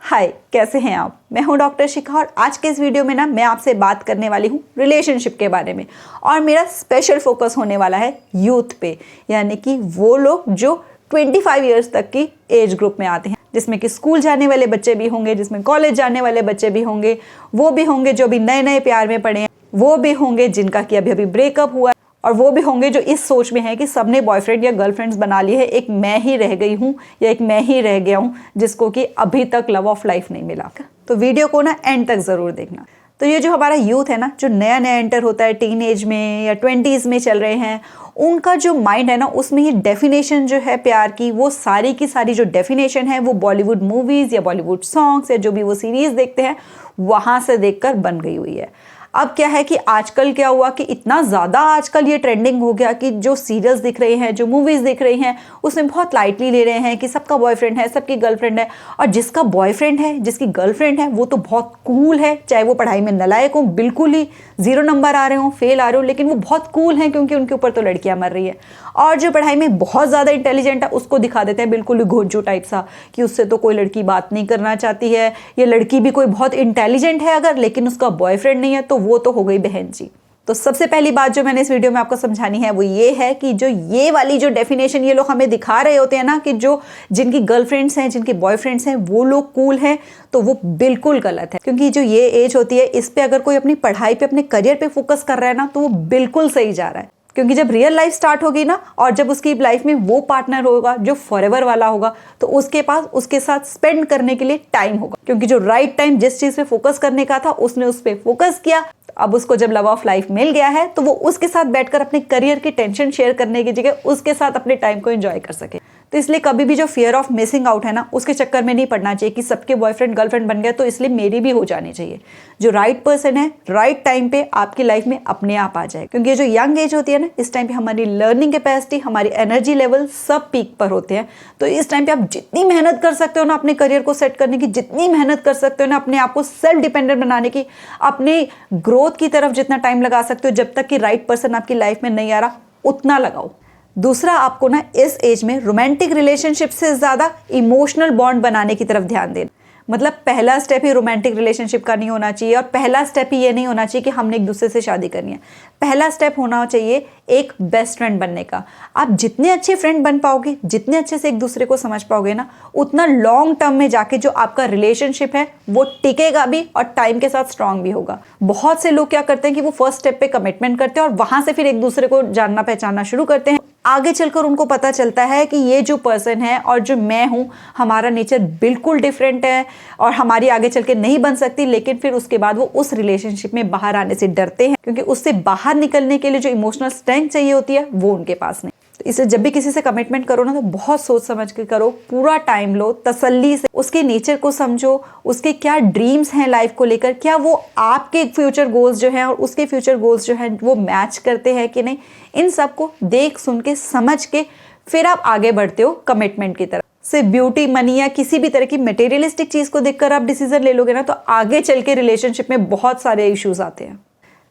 हाय, कैसे हैं आप? मैं हूं डॉक्टर शिखा और आज के इस वीडियो में मैं आपसे बात करने वाली हूं रिलेशनशिप के बारे में। और मेरा स्पेशल फोकस होने वाला है यूथ पे, यानी कि वो लोग जो 25 इयर्स तक की एज ग्रुप में आते हैं, जिसमें कि स्कूल जाने वाले बच्चे भी होंगे, जिसमें कॉलेज जाने वाले बच्चे भी होंगे, वो भी होंगे जो भी नए नए प्यार में पड़े हैं, वो भी होंगे जिनका कि अभी अभी ब्रेकअप हुआ, और वो भी होंगे जो इस सोच में है कि सबने बॉयफ्रेंड या गर्लफ्रेंड्स बना लिए है, एक मैं ही रह गई हूँ या एक मैं ही रह गया हूँ जिसको कि अभी तक लव ऑफ लाइफ नहीं मिला। तो वीडियो को एंड तक ज़रूर देखना। तो ये जो हमारा यूथ है जो नया नया एंटर होता है टीन एज में या 20s में चल रहे हैं, उनका जो माइंड है उसमें ये डेफिनेशन जो है प्यार की, वो सारी की सारी जो डेफिनेशन है वो बॉलीवुड मूवीज़ या बॉलीवुड सॉन्ग्स या जो भी वो सीरीज़ देखते हैं वहाँ से देखकर बन गई हुई है। अब क्या है कि आजकल क्या हुआ कि इतना ज़्यादा आजकल ये ट्रेंडिंग हो गया कि जो सीरियल्स दिख रहे हैं, जो मूवीज़ दिख रही हैं, उसमें बहुत लाइटली ले रहे हैं कि सबका बॉयफ्रेंड है, सबकी गर्लफ्रेंड है, और जिसका बॉयफ्रेंड है, जिसकी गर्लफ्रेंड है, वो तो बहुत कूल है, चाहे वो पढ़ाई में नालायक हो, बिल्कुल ही 0 नंबर आ रहे हो, फेल आ रहे हो, लेकिन वो बहुत कूल हैं क्योंकि उनके ऊपर तो लड़कियाँ मर रही है। और जो पढ़ाई में बहुत ज़्यादा इंटेलिजेंट है उसको दिखा देते हैं बिल्कुल ही घोंचू टाइप सा कि उससे तो कोई लड़की बात नहीं करना चाहती है, ये लड़की भी कोई बहुत इंटेलिजेंट है अगर, लेकिन उसका बॉयफ्रेंड नहीं है तो वो तो हो गई बहन जी। तो सबसे पहली बात जो मैंने इस वीडियो में आपको समझानी है वो ये है कि जो ये वाली जो डेफिनेशन ये लोग हमें दिखा रहे होते हैं कि जो जिनकी गर्लफ्रेंड्स हैं, जिनके बॉयफ्रेंड्स हैं, वो लोग कूल हैं, तो वो बिल्कुल गलत है। क्योंकि जो ये एज होती है इस पे अगर कोई अपनी पढ़ाई पे, अपने करियर पे फोकस कर रहा है तो वो बिल्कुल सही जा रहा है। क्योंकि जब रियल लाइफ स्टार्ट होगी और जब उसकी लाइफ में वो पार्टनर होगा जो फॉरएवर वाला होगा, तो उसके पास उसके साथ स्पेंड करने के लिए टाइम होगा। क्योंकि जो राइट टाइम जिस चीज़ पे फोकस करने का था उसने उस पर फोकस किया। अब उसको जब लव ऑफ लाइफ मिल गया है तो वो उसके साथ बैठकर अपने करियर की टेंशन शेयर करने की जगह उसके साथ अपने टाइम को एंजॉय कर सके। तो इसलिए कभी भी जो फियर ऑफ मिसिंग आउट है उसके चक्कर में नहीं पड़ना चाहिए कि सबके बॉयफ्रेंड गर्लफ्रेंड बन गए तो इसलिए मेरी भी हो जानी चाहिए। जो राइट पर्सन है राइट टाइम पे आपकी लाइफ में अपने आप आ जाए। क्योंकि ये जो यंग एज होती है इस टाइम पे हमारी लर्निंग कैपेसिटी, हमारी एनर्जी लेवल सब पीक पर होते हैं। तो इस टाइम पे आप जितनी मेहनत कर सकते हो अपने करियर को सेट करने की, जितनी मेहनत कर सकते हो अपने आप को सेल्फ डिपेंडेंट बनाने की, अपने ग्रोथ की तरफ जितना टाइम लगा सकते हो, जब तक कि राइट पर्सन आपकी लाइफ में नहीं आ रहा उतना लगाओ। दूसरा, आपको इस एज में रोमांटिक रिलेशनशिप से ज़्यादा इमोशनल बॉन्ड बनाने की तरफ ध्यान देना। मतलब पहला स्टेप ही रोमांटिक रिलेशनशिप का नहीं होना चाहिए और पहला स्टेप ही ये नहीं होना चाहिए कि हमने एक दूसरे से शादी करनी है। पहला स्टेप होना चाहिए एक बेस्ट फ्रेंड बनने का। आप जितने अच्छे फ्रेंड बन पाओगे, जितने अच्छे से एक दूसरे को समझ पाओगे उतना लॉन्ग टर्म में जाके जो आपका रिलेशनशिप है वो टिकेगा भी और टाइम के साथ स्ट्रांग भी होगा। बहुत से लोग क्या करते हैं कि वो फर्स्ट स्टेप पे कमिटमेंट करते हैं और वहां से फिर एक दूसरे को जानना पहचानना शुरू करते हैं। आगे चलकर उनको पता चलता है कि ये जो पर्सन है और जो मैं हूँ, हमारा नेचर बिल्कुल डिफरेंट है और हमारी आगे चल के नहीं बन सकती। लेकिन फिर उसके बाद वो उस रिलेशनशिप में बाहर आने से डरते हैं क्योंकि उससे बाहर निकलने के लिए जो इमोशनल स्ट्रेंथ चाहिए होती है वो उनके पास नहीं। तो इसे जब भी किसी से कमिटमेंट करो तो बहुत सोच समझ के करो, पूरा टाइम लो, तसल्ली से उसके नेचर को समझो, उसके क्या ड्रीम्स हैं लाइफ को लेकर, क्या वो आपके फ्यूचर गोल्स जो हैं और उसके फ्यूचर गोल्स जो हैं वो मैच करते हैं कि नहीं। इन सबको देख सुन के समझ के फिर आप आगे बढ़ते हो कमिटमेंट की तरफ। सिर्फ ब्यूटी, मनी या किसी भी तरह की मटेरियलिस्टिक चीज़ को देखकर आप डिसीजन ले लोगे तो आगे चल के रिलेशनशिप में बहुत सारे इश्यूज आते हैं।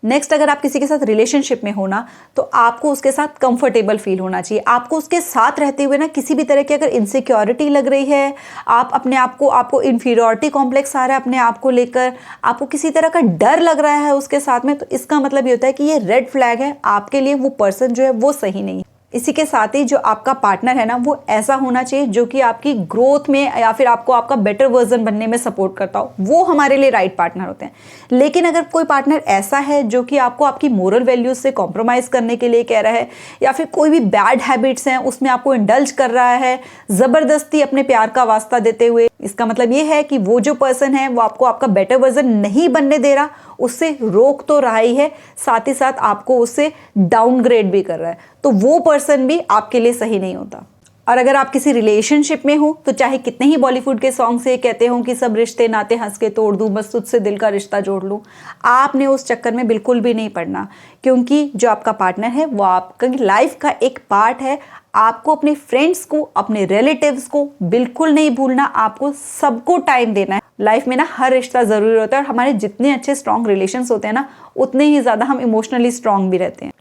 नेक्स्ट, अगर आप किसी के साथ रिलेशनशिप में हो तो आपको उसके साथ कंफर्टेबल फील होना चाहिए। आपको उसके साथ रहते हुए किसी भी तरह की अगर इनसिक्योरिटी लग रही है, आप अपने आप को, आपको इन्फीरियरिटी कॉम्प्लेक्स आ रहा है अपने आप को लेकर, आपको किसी तरह का डर लग रहा है उसके साथ में, तो इसका मतलब ये होता है कि ये रेड फ्लैग है आपके लिए। वो पर्सन जो है वो सही नहीं है। इसी के साथ ही जो आपका पार्टनर है वो ऐसा होना चाहिए जो कि आपकी ग्रोथ में या फिर आपको आपका बेटर वर्जन बनने में सपोर्ट करता हो। वो हमारे लिए राइट पार्टनर होते हैं। लेकिन अगर कोई पार्टनर ऐसा है जो कि आपको आपकी मोरल वैल्यूज से कॉम्प्रोमाइज़ करने के लिए कह रहा है या फिर कोई भी बैड हैबिट्स हैं उसमें आपको इंडल्ज कर रहा है ज़बरदस्ती अपने प्यार का वास्ता देते हुए, इसका मतलब ये है कि वो जो पर्सन है वो आपको आपका बेटर वर्जन नहीं बनने दे रहा, उससे रोक तो रहा ही है, साथ ही साथ आपको उससे डाउनग्रेड भी कर रहा है। तो वो पर्सन भी आपके लिए सही नहीं होता। और अगर आप किसी रिलेशनशिप में हो तो चाहे कितने ही बॉलीवुड के सॉन्ग से कहते हो कि सब रिश्ते नाते हंस के तोड़ दूं, बस तुझसे दिल का रिश्ता जोड़ लूं, आपने उस चक्कर में बिल्कुल भी नहीं पड़ना। क्योंकि जो आपका पार्टनर है वो आपका लाइफ का एक पार्ट है। आपको अपने फ्रेंड्स को, अपने रिलेटिव्स को बिल्कुल नहीं भूलना। आपको सबको टाइम देना है। लाइफ में हर रिश्ता ज़रूरी होता है और हमारे जितने अच्छे स्ट्रॉन्ग रिलेशंस होते हैं उतने ही ज़्यादा हम इमोशनली स्ट्रॉन्ग भी रहते हैं।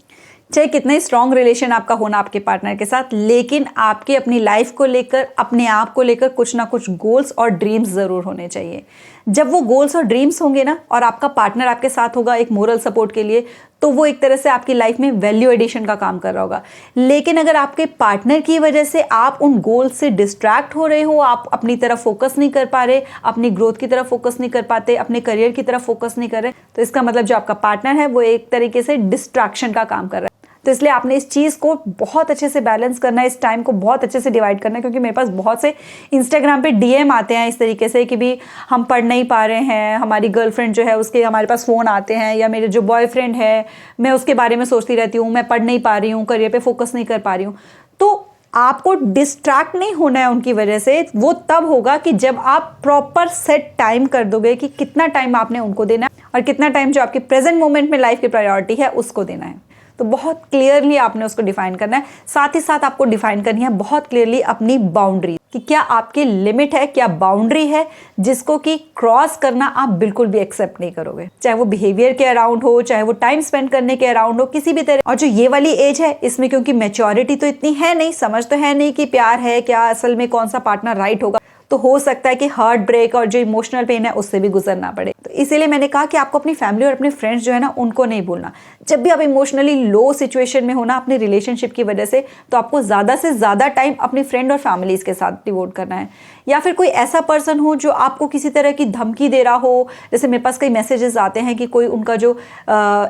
चाहे कितना ही स्ट्रॉन्ग रिलेशन आपका होना आपके पार्टनर के साथ, लेकिन आपके अपनी लाइफ को लेकर, अपने आप को लेकर कुछ ना कुछ गोल्स और ड्रीम्स ज़रूर होने चाहिए। जब वो गोल्स और ड्रीम्स होंगे ना, और आपका पार्टनर आपके साथ होगा एक मोरल सपोर्ट के लिए, तो वो एक तरह से आपकी लाइफ में वैल्यू एडिशन का काम कर रहा होगा। लेकिन अगर आपके पार्टनर की वजह से आप उन गोल्स से डिस्ट्रैक्ट हो रहे हो, आप अपनी तरफ फोकस नहीं कर पा रहे, अपनी ग्रोथ की तरफ फोकस नहीं कर पाते, अपने करियर की तरफ फोकस नहीं कर रहे, तो इसका मतलब जो आपका पार्टनर है वो एक तरीके से डिस्ट्रैक्शन का काम कर रहा है। तो इसलिए आपने इस चीज़ को बहुत अच्छे से बैलेंस करना है, इस टाइम को बहुत अच्छे से डिवाइड करना है। क्योंकि मेरे पास बहुत से इंस्टाग्राम पे डीएम आते हैं इस तरीके से कि भी हम पढ़ नहीं पा रहे हैं, हमारी गर्लफ्रेंड जो है उसके हमारे पास फ़ोन आते हैं, या मेरे जो बॉयफ्रेंड है मैं उसके बारे में सोचती रहती हूँ, मैं पढ़ नहीं पा रही हूँ, करियर पे फोकस नहीं कर पा रही हूँ। तो आपको डिस्ट्रैक्ट नहीं होना है उनकी वजह से। वो तब होगा कि जब आप प्रॉपर सेट टाइम कर दोगे कि कितना टाइम आपने उनको देना है और कितना टाइम जो आपके प्रेजेंट मोमेंट में लाइफ की प्रायोरिटी है उसको देना है। तो बहुत क्लियरली आपने उसको डिफाइन करना है। साथ ही साथ आपको डिफाइन करनी है बहुत क्लियरली अपनी बाउंड्री, कि क्या आपकी लिमिट है, क्या बाउंड्री है जिसको कि क्रॉस करना आप बिल्कुल भी एक्सेप्ट नहीं करोगे। चाहे वो बिहेवियर के अराउंड हो, चाहे वो टाइम स्पेंड करने के अराउंड हो, किसी भी तरह। और जो ये वाली एज है इसमें क्योंकि मैच्योरिटी तो इतनी है नहीं, समझ तो है नहीं कि प्यार है क्या, असल में कौन सा पार्टनर राइट होगा, तो हो सकता है कि हार्ट ब्रेक और जो इमोशनल पेन है उससे भी गुजरना पड़े। तो इसीलिए मैंने कहा कि आपको अपनी फैमिली और अपने फ्रेंड्स जो है ना उनको नहीं भूलना। जब भी आप इमोशनली लो सिचुएशन में हो ना अपने रिलेशनशिप की वजह से, तो आपको ज़्यादा से ज़्यादा टाइम अपनी फ्रेंड और फैमिलीज़ के साथ डिवोट करना है। या फिर कोई ऐसा पर्सन हो जो आपको किसी तरह की धमकी दे रहा हो, जैसे मेरे पास कई मैसेजेस आते हैं कि कोई उनका जो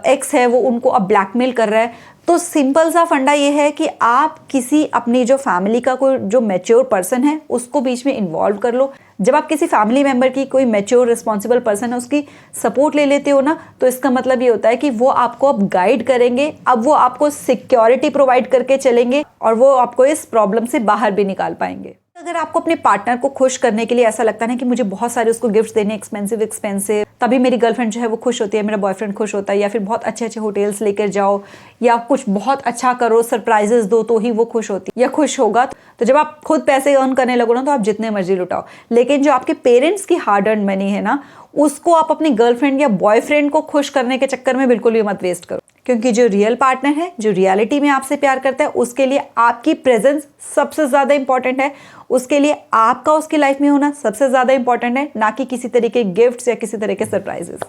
एक्स है वो उनको अब ब्लैकमेल कर रहा है। तो सिंपल सा फंडा ये है कि आप किसी अपनी जो फैमिली का कोई जो मैच्योर पर्सन है उसको बीच में इन्वॉल्व कर लो। जब आप किसी फैमिली मेंबर की, कोई मैच्योर रिस्पॉन्सिबल पर्सन है उसकी सपोर्ट ले लेते हो ना, तो इसका मतलब ये होता है कि वो आपको अब गाइड करेंगे, अब वो आपको सिक्योरिटी प्रोवाइड करके चलेंगे और वो आपको इस प्रॉब्लम से बाहर भी निकाल पाएंगे। अगर आपको अपने पार्टनर को खुश करने के लिए ऐसा लगता है ना कि मुझे बहुत सारे उसको गिफ्ट्स देने एक्सपेंसिव, तभी मेरी गर्लफ्रेंड जो है वो खुश होती है, मेरा बॉयफ्रेंड खुश होता है, या फिर बहुत अच्छे अच्छे होटल्स लेकर जाओ, या कुछ बहुत अच्छा करो, सरप्राइजेस दो तो ही वो खुश होती है या खुश होगा। तो जब आप खुद पैसे अर्न करने लगो ना तो आप जितने मर्जी लुटाओ, लेकिन जो आपके पेरेंट्स की हार्ड अर्न मनी है ना उसको आप अपनी गर्लफ्रेंड या बॉयफ्रेंड को खुश करने के चक्कर में बिल्कुल भी मत वेस्ट करो। क्योंकि जो रियल पार्टनर है, जो रियलिटी में आपसे प्यार करता है, उसके लिए आपकी प्रेजेंस सबसे ज़्यादा इंपॉर्टेंट है। उसके लिए आपका उसकी लाइफ में होना सबसे ज़्यादा इंपॉर्टेंट है, ना कि किसी तरह के गिफ्ट्स या किसी तरह के सरप्राइजेस।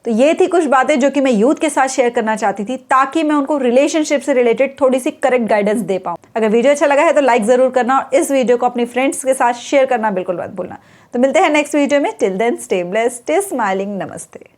तो ये थी कुछ बातें जो कि मैं यूथ के साथ शेयर करना चाहती थी, ताकि मैं उनको रिलेशनशिप से रिलेटेड थोड़ी सी करेक्ट गाइडेंस दे पाऊँ। अगर वीडियो अच्छा लगा है तो लाइक ज़रूर करना और इस वीडियो को अपनी फ्रेंड्स के साथ शेयर करना बिल्कुल मत भूलना। तो मिलते हैं नेक्स्ट वीडियो में। Till then stay blessed, stay smiling, नमस्ते।